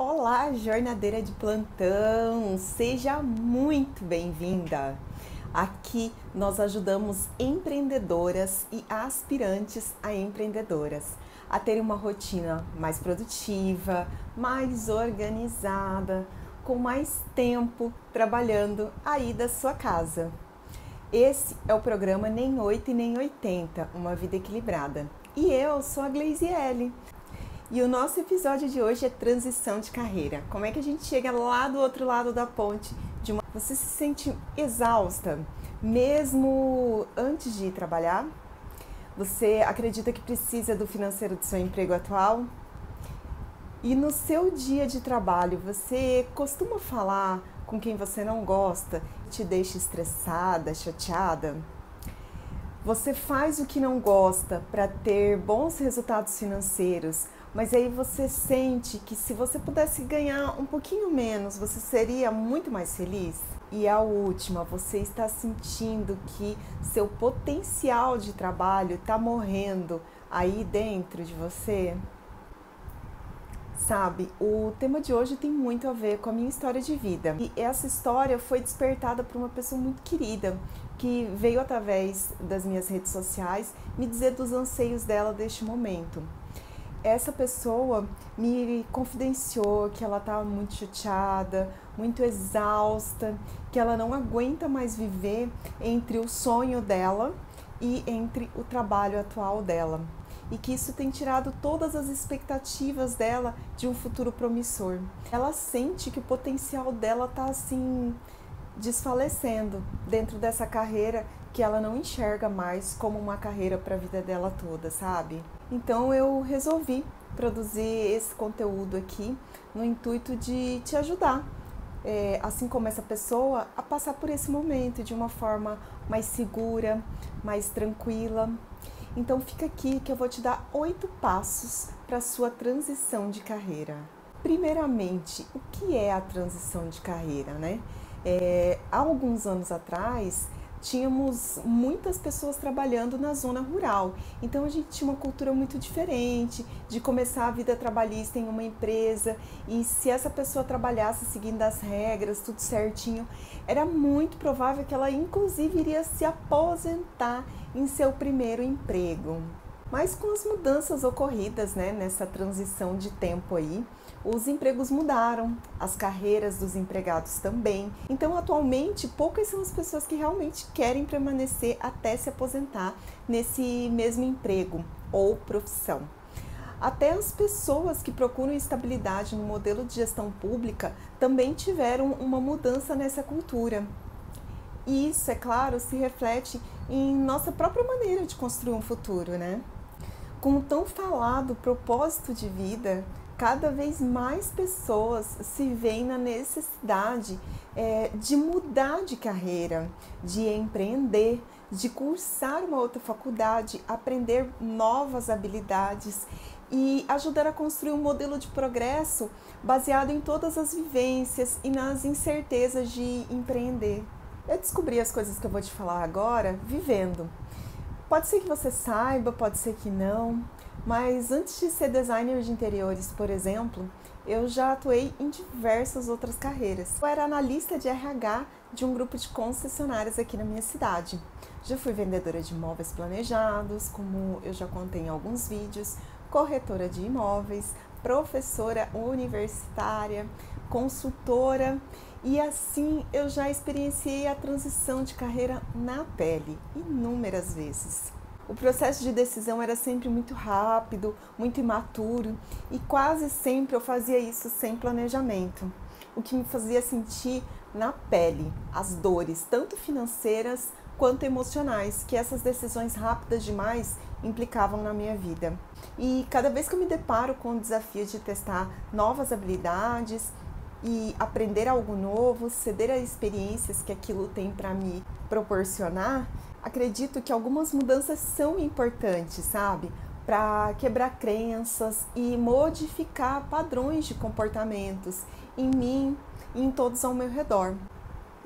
Olá, jornadeira de plantão! Seja muito bem-vinda! Aqui nós ajudamos empreendedoras e aspirantes a empreendedoras a terem uma rotina mais produtiva, mais organizada, com mais tempo trabalhando aí da sua casa. Esse é o programa Nem 8 e Nem 80, uma vida equilibrada. E eu sou a Gleisiele. E o nosso episódio de hoje é transição de carreira. Como é que a gente chega lá do outro lado da ponte de uma... Você se sente exausta, mesmo antes de ir trabalhar? Você acredita que precisa do financeiro do seu emprego atual? E no seu dia de trabalho, você costuma falar com quem você não gosta, te deixa estressada, chateada? Você faz o que não gosta para ter bons resultados financeiros, mas aí você sente que se você pudesse ganhar um pouquinho menos, você seria muito mais feliz? E a última, você está sentindo que seu potencial de trabalho está morrendo aí dentro de você? Sabe, o tema de hoje tem muito a ver com a minha história de vida. E essa história foi despertada por uma pessoa muito querida, que veio através das minhas redes sociais me dizer dos anseios dela deste momento. Essa pessoa me confidenciou que ela estava muito chateada, muito exausta, que ela não aguenta mais viver entre o sonho dela e entre o trabalho atual dela. E que isso tem tirado todas as expectativas dela de um futuro promissor. Ela sente que o potencial dela está assim desfalecendo dentro dessa carreira que ela não enxerga mais como uma carreira para a vida dela toda, sabe? Então eu resolvi produzir esse conteúdo aqui no intuito de te ajudar, assim como essa pessoa, a passar por esse momento de uma forma mais segura, mais tranquila. Então fica aqui que eu vou te dar 8 passos para a sua transição de carreira. Primeiramente, o que é a transição de carreira, né? Há alguns anos atrás, tínhamos muitas pessoas trabalhando na zona rural. Então a gente tinha uma cultura muito diferente de começar a vida trabalhista em uma empresa, e se essa pessoa trabalhasse seguindo as regras, tudo certinho, era muito provável que ela inclusive iria se aposentar em seu primeiro emprego. Mas com as mudanças ocorridas, né, nessa transição de tempo aí, os empregos mudaram, as carreiras dos empregados também. Então, atualmente, poucas são as pessoas que realmente querem permanecer até se aposentar nesse mesmo emprego ou profissão. Até as pessoas que procuram estabilidade no modelo de gestão pública também tiveram uma mudança nessa cultura. E isso, é claro, se reflete em nossa própria maneira de construir um futuro, né? Com o tão falado propósito de vida, cada vez mais pessoas se veem na necessidade de mudar de carreira, de empreender, de cursar uma outra faculdade, aprender novas habilidades e ajudar a construir um modelo de progresso baseado em todas as vivências e nas incertezas de empreender. Eu descobri as coisas que eu vou te falar agora vivendo. Pode ser que você saiba, pode ser que não, mas antes de ser designer de interiores, por exemplo, eu já atuei em diversas outras carreiras. Eu era analista de RH de um grupo de concessionárias aqui na minha cidade. Já fui vendedora de imóveis planejados, como eu já contei em alguns vídeos, corretora de imóveis, professora universitária, consultora, e assim eu já experienciei a transição de carreira na pele, inúmeras vezes. O processo de decisão era sempre muito rápido, muito imaturo, e quase sempre eu fazia isso sem planejamento, o que me fazia sentir na pele as dores, tanto financeiras quanto emocionais, que essas decisões rápidas demais implicavam na minha vida. E cada vez que eu me deparo com o desafio de testar novas habilidades e aprender algo novo, ceder a experiências que aquilo tem para me proporcionar, acredito que algumas mudanças são importantes, sabe? Para quebrar crenças e modificar padrões de comportamentos em mim e em todos ao meu redor.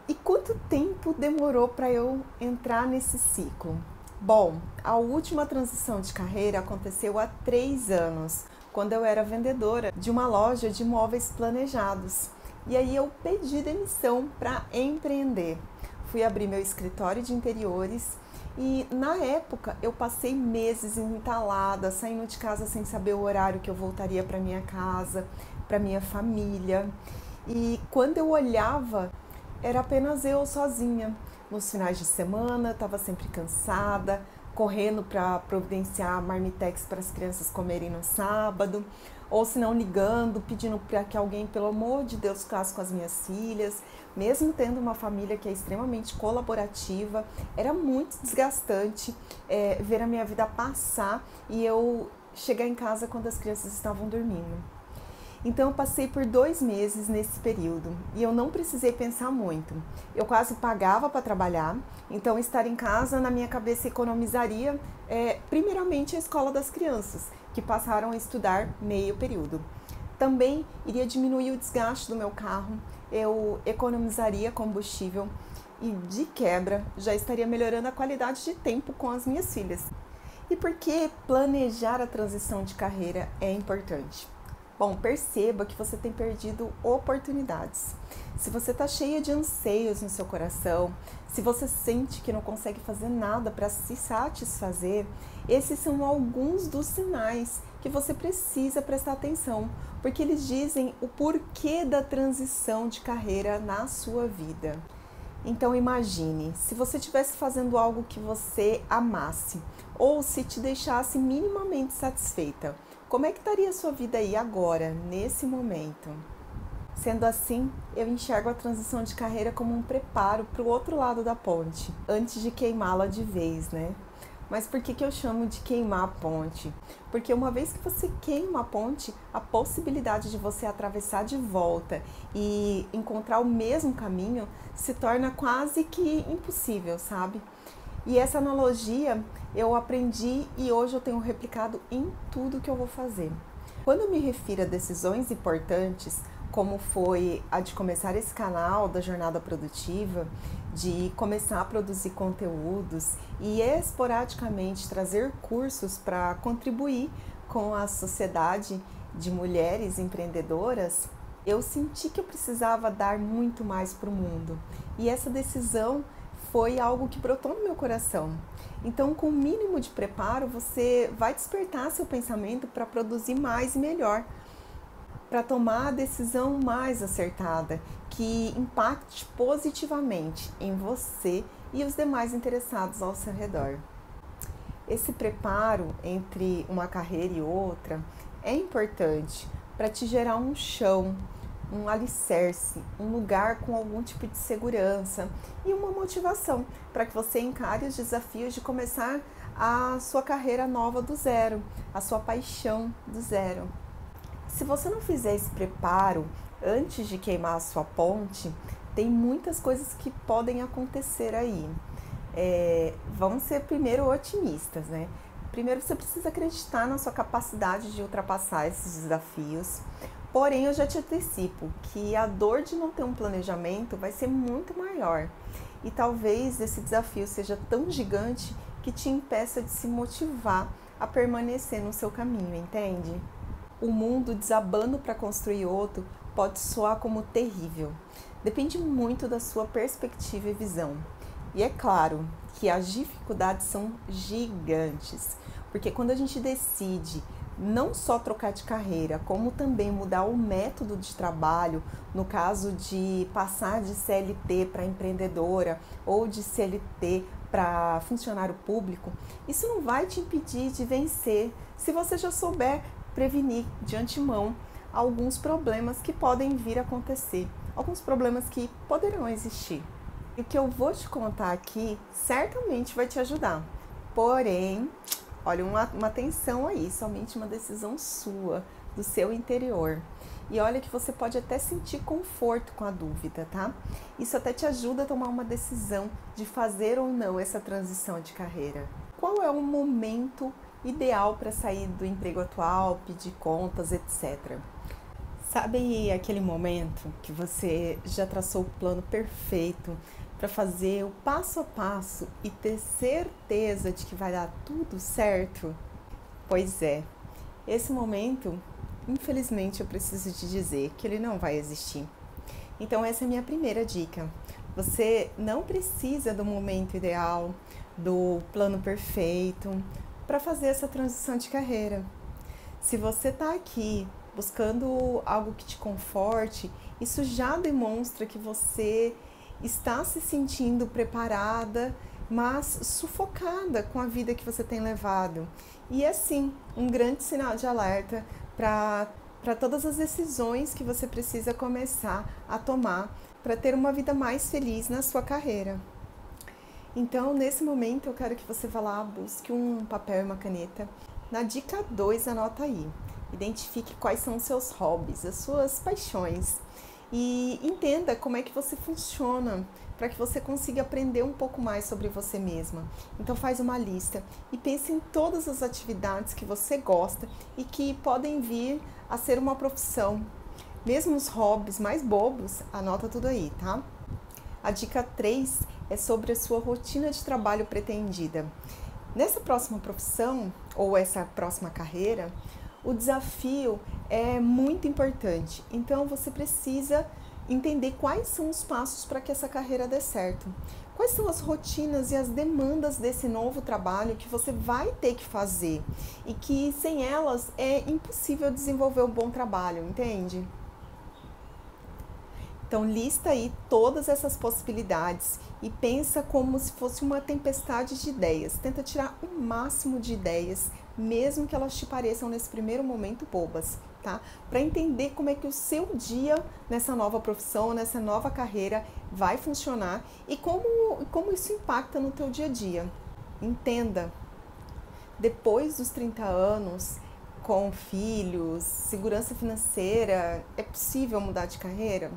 E quanto tempo demorou para eu entrar nesse ciclo? Bom, a última transição de carreira aconteceu há 3 anos, quando eu era vendedora de uma loja de móveis planejados. E aí eu pedi demissão para empreender. Fui abrir meu escritório de interiores e na época eu passei meses entalada, saindo de casa sem saber o horário que eu voltaria para minha casa, para minha família. E quando eu olhava, era apenas eu sozinha. Nos finais de semana, estava sempre cansada, correndo para providenciar marmitex para as crianças comerem no sábado, ou se não ligando, pedindo para que alguém, pelo amor de Deus, ficasse com as minhas filhas. Mesmo tendo uma família que é extremamente colaborativa, era muito desgastante ver a minha vida passar e eu chegar em casa quando as crianças estavam dormindo. Então eu passei por 2 meses nesse período e eu não precisei pensar muito. Eu quase pagava para trabalhar, então estar em casa na minha cabeça economizaria primeiramente a escola das crianças, que passaram a estudar meio período. Também iria diminuir o desgaste do meu carro, eu economizaria combustível e de quebra já estaria melhorando a qualidade de tempo com as minhas filhas. E por que planejar a transição de carreira é importante? Bom, perceba que você tem perdido oportunidades. Se você está cheia de anseios no seu coração, se você sente que não consegue fazer nada para se satisfazer, esses são alguns dos sinais que você precisa prestar atenção, porque eles dizem o porquê da transição de carreira na sua vida. Então imagine, se você estivesse fazendo algo que você amasse, ou se te deixasse minimamente satisfeita, como é que estaria a sua vida aí agora, nesse momento? Sendo assim, eu enxergo a transição de carreira como um preparo para o outro lado da ponte, antes de queimá-la de vez, né? Mas por que eu chamo de queimar a ponte? Porque uma vez que você queima a ponte, a possibilidade de você atravessar de volta e encontrar o mesmo caminho se torna quase que impossível, sabe? E essa analogia eu aprendi e hoje eu tenho replicado em tudo que eu vou fazer. Quando eu me refiro a decisões importantes, como foi a de começar esse canal da Jornada Produtiva, de começar a produzir conteúdos e esporadicamente trazer cursos para contribuir com a sociedade de mulheres empreendedoras, eu senti que eu precisava dar muito mais para o mundo. E essa decisão foi algo que brotou no meu coração. Então, com o mínimo de preparo, você vai despertar seu pensamento para produzir mais e melhor, para tomar a decisão mais acertada, que impacte positivamente em você e os demais interessados ao seu redor. Esse preparo entre uma carreira e outra é importante para te gerar um chão, um alicerce, um lugar com algum tipo de segurança e uma motivação para que você encare os desafios de começar a sua carreira nova do zero, a sua paixão do zero. Se você não fizer esse preparo antes de queimar a sua ponte, tem muitas coisas que podem acontecer aí. Vamos ser primeiro otimistas, né? Primeiro você precisa acreditar na sua capacidade de ultrapassar esses desafios. Porém, eu já te antecipo que a dor de não ter um planejamento vai ser muito maior. E talvez esse desafio seja tão gigante que te impeça de se motivar a permanecer no seu caminho, entende? O mundo desabando para construir outro pode soar como terrível. Depende muito da sua perspectiva e visão. E é claro que as dificuldades são gigantes, porque quando a gente decide não só trocar de carreira, como também mudar o método de trabalho, no caso de passar de CLT para empreendedora ou de CLT para funcionário público, isso não vai te impedir de vencer se você já souber prevenir de antemão alguns problemas que podem vir a acontecer, alguns problemas que poderão existir. E o que eu vou te contar aqui certamente vai te ajudar, porém, olha, uma atenção aí, somente uma decisão sua, do seu interior. E olha que você pode até sentir conforto com a dúvida, tá? Isso até te ajuda a tomar uma decisão de fazer ou não essa transição de carreira. Qual é o momento ideal para sair do emprego atual, pedir contas, etc. Sabe aquele momento que você já traçou o plano perfeito para fazer o passo a passo e ter certeza de que vai dar tudo certo? Pois é, esse momento, infelizmente, eu preciso te dizer que ele não vai existir. Então essa é a minha primeira dica. Você não precisa do momento ideal, do plano perfeito para fazer essa transição de carreira. Se você está aqui buscando algo que te conforte, isso já demonstra que você está se sentindo preparada, mas sufocada com a vida que você tem levado. E é sim um grande sinal de alerta para todas as decisões que você precisa começar a tomar para ter uma vida mais feliz na sua carreira. Então, nesse momento, eu quero que você vá lá, busque um papel e uma caneta. Na dica 2, anota aí. Identifique quais são os seus hobbies, as suas paixões. E entenda como é que você funciona, para que você consiga aprender um pouco mais sobre você mesma. Então faz uma lista e pense em todas as atividades que você gosta e que podem vir a ser uma profissão. Mesmo os hobbies mais bobos, anota tudo aí, tá? A dica 3 é sobre a sua rotina de trabalho pretendida. Nessa próxima profissão ou essa próxima carreira, o desafio é muito importante. Então você precisa entender quais são os passos para que essa carreira dê certo. Quais são as rotinas e as demandas desse novo trabalho que você vai ter que fazer e que sem elas é impossível desenvolver um bom trabalho, entende? Então lista aí todas essas possibilidades e pensa como se fosse uma tempestade de ideias. Tenta tirar o máximo de ideias, mesmo que elas te pareçam nesse primeiro momento bobas, tá? Para entender como é que o seu dia nessa nova profissão, nessa nova carreira vai funcionar e como isso impacta no teu dia a dia. Entenda, depois dos 30 anos, com filhos, segurança financeira, é possível mudar de carreira?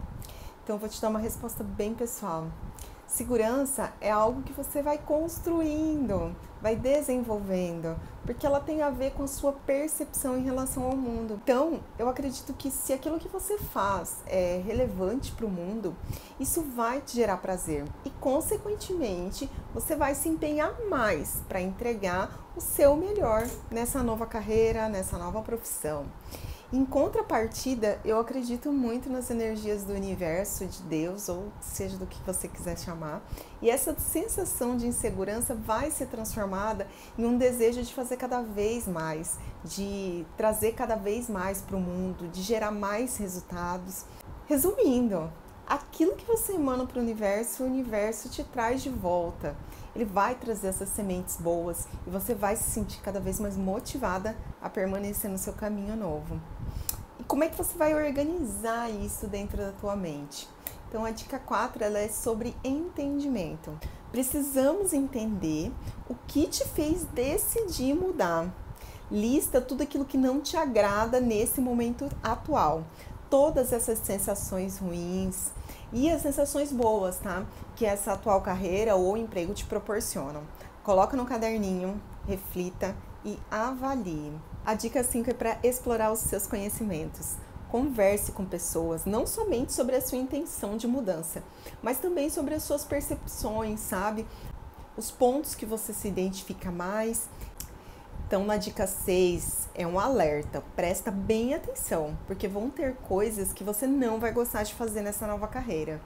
Então eu vou te dar uma resposta bem pessoal. Segurança é algo que você vai construindo, vai desenvolvendo, porque ela tem a ver com a sua percepção em relação ao mundo. Então, eu acredito que se aquilo que você faz é relevante para o mundo, isso vai te gerar prazer e, consequentemente, você vai se empenhar mais para entregar o seu melhor nessa nova carreira, nessa nova profissão. Em contrapartida, eu acredito muito nas energias do universo, de Deus, ou seja do que você quiser chamar, e essa sensação de insegurança vai ser transformada em um desejo de fazer cada vez mais, de trazer cada vez mais para o mundo, de gerar mais resultados. Resumindo, aquilo que você emana para o universo te traz de volta. Ele vai trazer essas sementes boas e você vai se sentir cada vez mais motivada a permanecer no seu caminho novo. E como é que você vai organizar isso dentro da tua mente? Então a dica 4 ela é sobre entendimento. Precisamos entender o que te fez decidir mudar. Lista tudo aquilo que não te agrada nesse momento atual. Todas essas sensações ruins e as sensações boas, tá? Que essa atual carreira ou emprego te proporcionam. Coloca no caderninho, reflita e avalie. A dica 5 é para explorar os seus conhecimentos. Converse com pessoas, não somente sobre a sua intenção de mudança, mas também sobre as suas percepções, sabe? Os pontos que você se identifica mais. Então, na dica 6 é um alerta, presta bem atenção, porque vão ter coisas que você não vai gostar de fazer nessa nova carreira.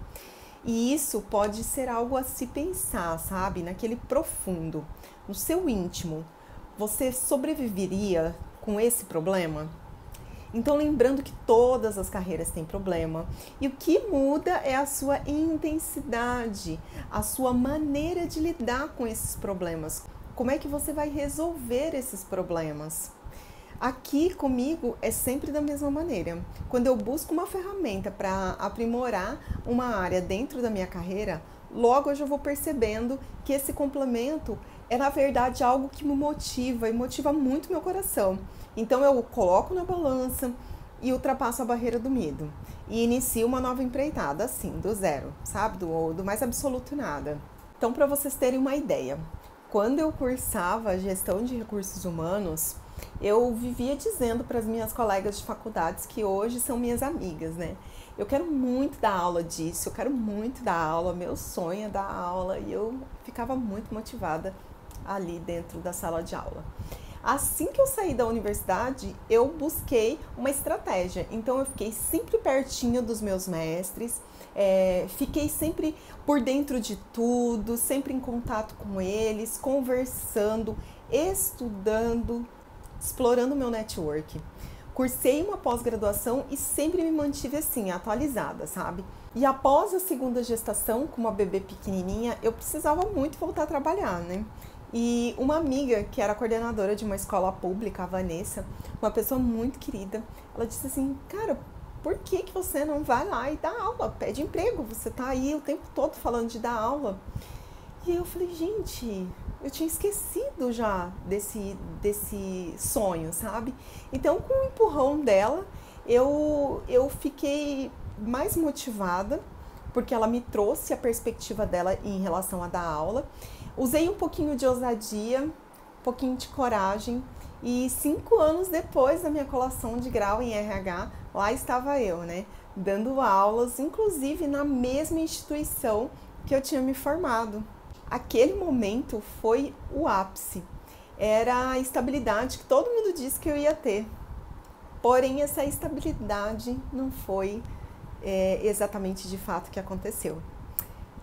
E isso pode ser algo a se pensar, sabe? Naquele profundo, no seu íntimo. Você sobreviveria com esse problema? Então, lembrando que todas as carreiras têm problema e o que muda é a sua intensidade, a sua maneira de lidar com esses problemas. Como é que você vai resolver esses problemas? Aqui comigo é sempre da mesma maneira. Quando eu busco uma ferramenta para aprimorar uma área dentro da minha carreira, logo eu já vou percebendo que esse complemento é na verdade algo que me motiva e motiva muito meu coração. Então eu coloco na balança e ultrapasso a barreira do medo. E inicio uma nova empreitada, assim, do zero, sabe? Do mais absoluto nada. Então, para vocês terem uma ideia, quando eu cursava gestão de recursos humanos, eu vivia dizendo para as minhas colegas de faculdades que hoje são minhas amigas, né? Eu quero muito dar aula disso, eu quero muito dar aula, meu sonho é dar aula, e eu ficava muito motivada ali dentro da sala de aula. Assim que eu saí da universidade, eu busquei uma estratégia. Então eu fiquei sempre pertinho dos meus mestres, fiquei sempre por dentro de tudo, sempre em contato com eles, conversando, estudando, explorando meu network. Cursei uma pós-graduação e sempre me mantive assim, atualizada, sabe? E após a segunda gestação, com uma bebê pequenininha, eu precisava muito voltar a trabalhar, né? E uma amiga, que era coordenadora de uma escola pública, a Vanessa, uma pessoa muito querida, ela disse assim, cara, por que você não vai lá e dá aula? Pede emprego, você tá aí o tempo todo falando de dar aula. E eu falei, gente, eu tinha esquecido já desse sonho, sabe? Então, com o empurrão dela, eu fiquei mais motivada, porque ela me trouxe a perspectiva dela em relação a dar aula. Usei um pouquinho de ousadia, um pouquinho de coragem, e 5 anos depois da minha colação de grau em RH, lá estava eu, né? Dando aulas, inclusive na mesma instituição que eu tinha me formado. Aquele momento foi o ápice. Era a estabilidade que todo mundo disse que eu ia ter. Porém, essa estabilidade não foi exatamente de fato o que aconteceu.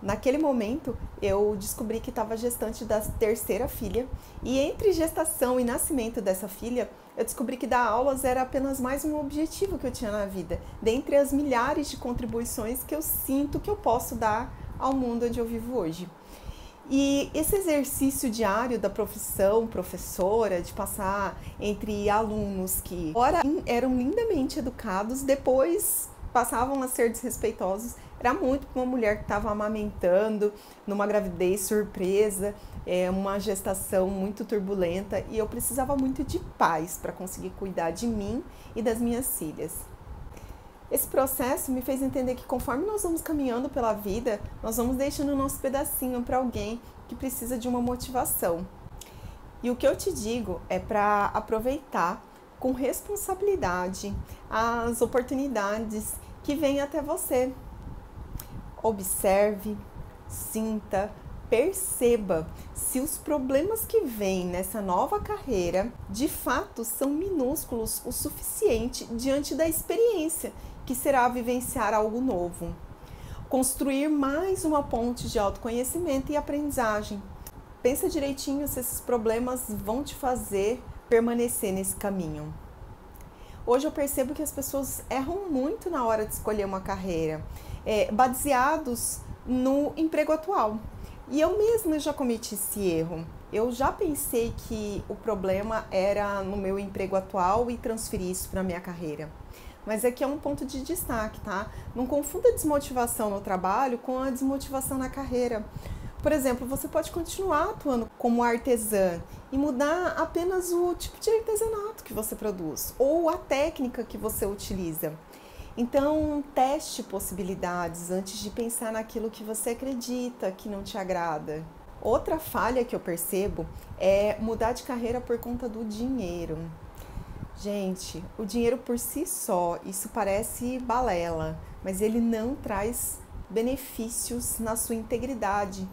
Naquele momento, eu descobri que estava gestante da terceira filha, e entre gestação e nascimento dessa filha, eu descobri que dar aulas era apenas mais um objetivo que eu tinha na vida, dentre as milhares de contribuições que eu sinto que eu posso dar ao mundo onde eu vivo hoje. E esse exercício diário da profissão professora, de passar entre alunos que ora eram lindamente educados, depois passavam a ser desrespeitosos, era muito para uma mulher que estava amamentando, numa gravidez surpresa, uma gestação muito turbulenta, e eu precisava muito de paz para conseguir cuidar de mim e das minhas filhas. Esse processo me fez entender que conforme nós vamos caminhando pela vida, nós vamos deixando o nosso pedacinho para alguém que precisa de uma motivação. E o que eu te digo é para aproveitar com responsabilidade as oportunidades que vêm até você. Observe, sinta, perceba se os problemas que vêm nessa nova carreira de fato são minúsculos o suficiente diante da experiência que será vivenciar algo novo. Construir mais uma ponte de autoconhecimento e aprendizagem. Pensa direitinho se esses problemas vão te fazer permanecer nesse caminho. Hoje eu percebo que as pessoas erram muito na hora de escolher uma carreira, baseados no emprego atual. E eu mesma já cometi esse erro. Eu já pensei que o problema era no meu emprego atual e transferi isso para a minha carreira. Mas aqui é um ponto de destaque, tá? Não confunda a desmotivação no trabalho com a desmotivação na carreira. Por exemplo, você pode continuar atuando como artesã e mudar apenas o tipo de artesanato que você produz ou a técnica que você utiliza. Então, teste possibilidades antes de pensar naquilo que você acredita que não te agrada. Outra falha que eu percebo é mudar de carreira por conta do dinheiro. Gente, o dinheiro por si só, isso parece balela, mas ele não traz benefícios na sua integridade.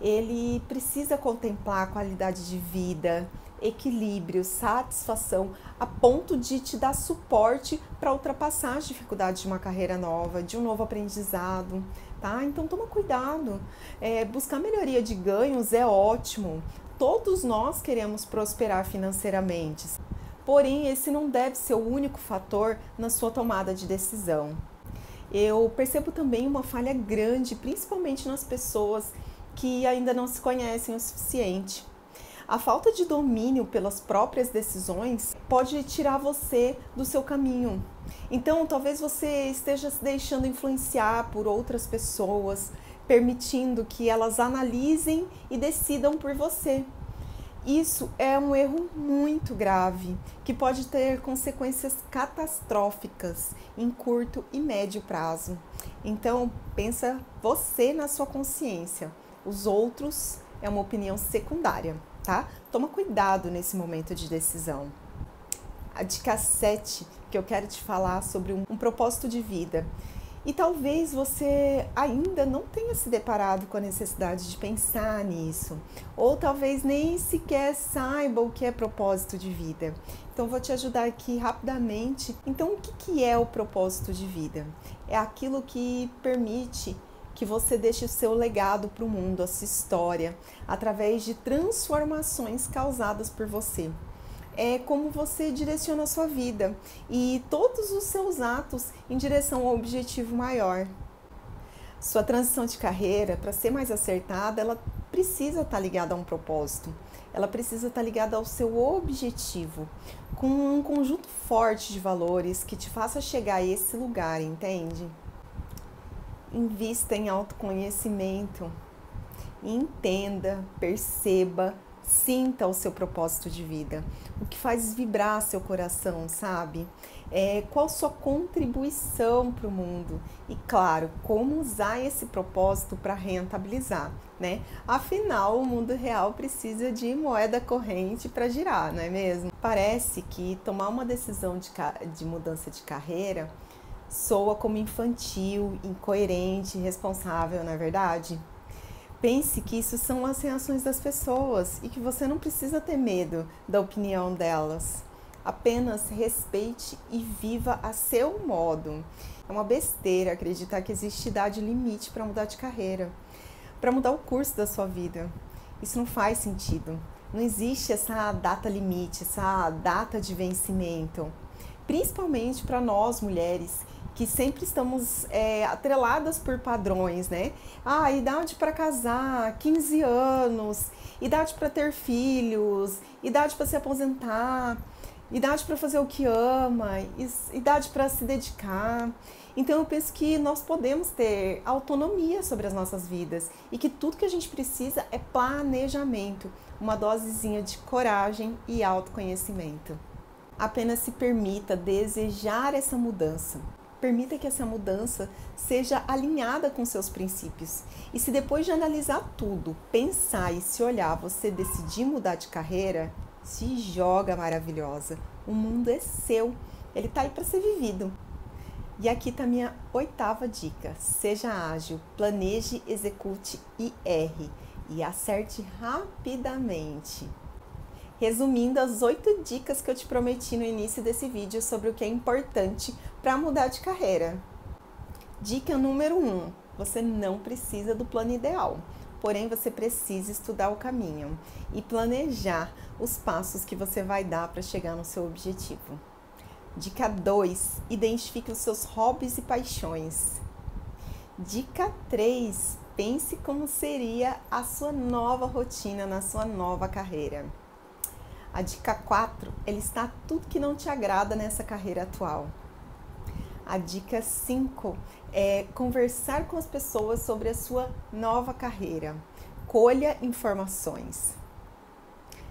Ele precisa contemplar a qualidade de vida, equilíbrio, satisfação, a ponto de te dar suporte para ultrapassar as dificuldades de uma carreira nova, de um novo aprendizado, tá? Então toma cuidado. Buscar melhoria de ganhos é ótimo. Todos nós queremos prosperar financeiramente. Porém, esse não deve ser o único fator na sua tomada de decisão. Eu percebo também uma falha grande, principalmente nas pessoas que ainda não se conhecem o suficiente. A falta de domínio pelas próprias decisões pode tirar você do seu caminho. Então, talvez você esteja se deixando influenciar por outras pessoas, permitindo que elas analisem e decidam por você. Isso é um erro muito grave, que pode ter consequências catastróficas em curto e médio prazo. Então, pensa você na sua consciência. Os outros é uma opinião secundária, tá? Toma cuidado nesse momento de decisão. A dica 7 que eu quero te falar sobre um propósito de vida. E talvez você ainda não tenha se deparado com a necessidade de pensar nisso, ou talvez nem sequer saiba o que é propósito de vida. Então vou te ajudar aqui rapidamente. Então o que é o propósito de vida? É aquilo que permite que você deixe o seu legado para o mundo, a sua história, através de transformações causadas por você. É como você direciona a sua vida e todos os seus atos em direção ao objetivo maior. Sua transição de carreira, para ser mais acertada, ela precisa estar ligada a um propósito. Ela precisa estar ligada ao seu objetivo, com um conjunto forte de valores que te faça chegar a esse lugar, entende? Invista em autoconhecimento, entenda, perceba, sinta o seu propósito de vida, o que faz vibrar seu coração, sabe? Qual sua contribuição para o mundo e, claro, como usar esse propósito para rentabilizar, né? Afinal, o mundo real precisa de moeda corrente para girar, não é mesmo? Parece que tomar uma decisão de mudança de carreira soa como infantil, incoerente, irresponsável, não é verdade? Pense que isso são as reações das pessoas e que você não precisa ter medo da opinião delas. Apenas respeite e viva a seu modo. É uma besteira acreditar que existe idade limite para mudar de carreira, para mudar o curso da sua vida. Isso não faz sentido. Não existe essa data limite, essa data de vencimento. Principalmente para nós mulheres, que sempre estamos atreladas por padrões, né? Idade para casar, 15 anos, idade para ter filhos, idade para se aposentar, idade para fazer o que ama, idade para se dedicar. Então eu penso que nós podemos ter autonomia sobre as nossas vidas e que tudo que a gente precisa é planejamento, uma dosezinha de coragem e autoconhecimento. Apenas se permita desejar essa mudança. Permita que essa mudança seja alinhada com seus princípios. E se depois de analisar tudo, pensar e se olhar, você decidir mudar de carreira, se joga maravilhosa. O mundo é seu, ele está aí para ser vivido. E aqui está a minha 8ª dica. Seja ágil, planeje, execute e erre. E acerte rapidamente. Resumindo as 8 dicas que eu te prometi no início desse vídeo sobre o que é importante para mudar de carreira. Dica número 1. Você não precisa do plano ideal, porém você precisa estudar o caminho e planejar os passos que você vai dar para chegar no seu objetivo. Dica 2. Identifique os seus hobbies e paixões. Dica 3. Pense como seria a sua nova rotina na sua nova carreira. A dica 4 é listar tudo que não te agrada nessa carreira atual. A dica 5 é conversar com as pessoas sobre a sua nova carreira. Colha informações.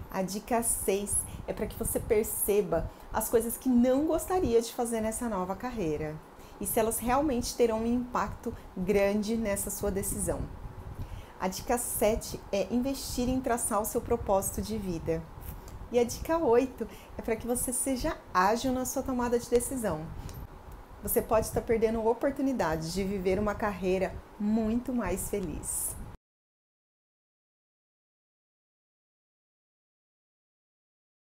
A dica 6 é para que você perceba as coisas que não gostaria de fazer nessa nova carreira e se elas realmente terão um impacto grande nessa sua decisão. A dica 7 é investir em traçar o seu propósito de vida. E a dica 8 é para que você seja ágil na sua tomada de decisão. Você pode estar perdendo a oportunidade de viver uma carreira muito mais feliz.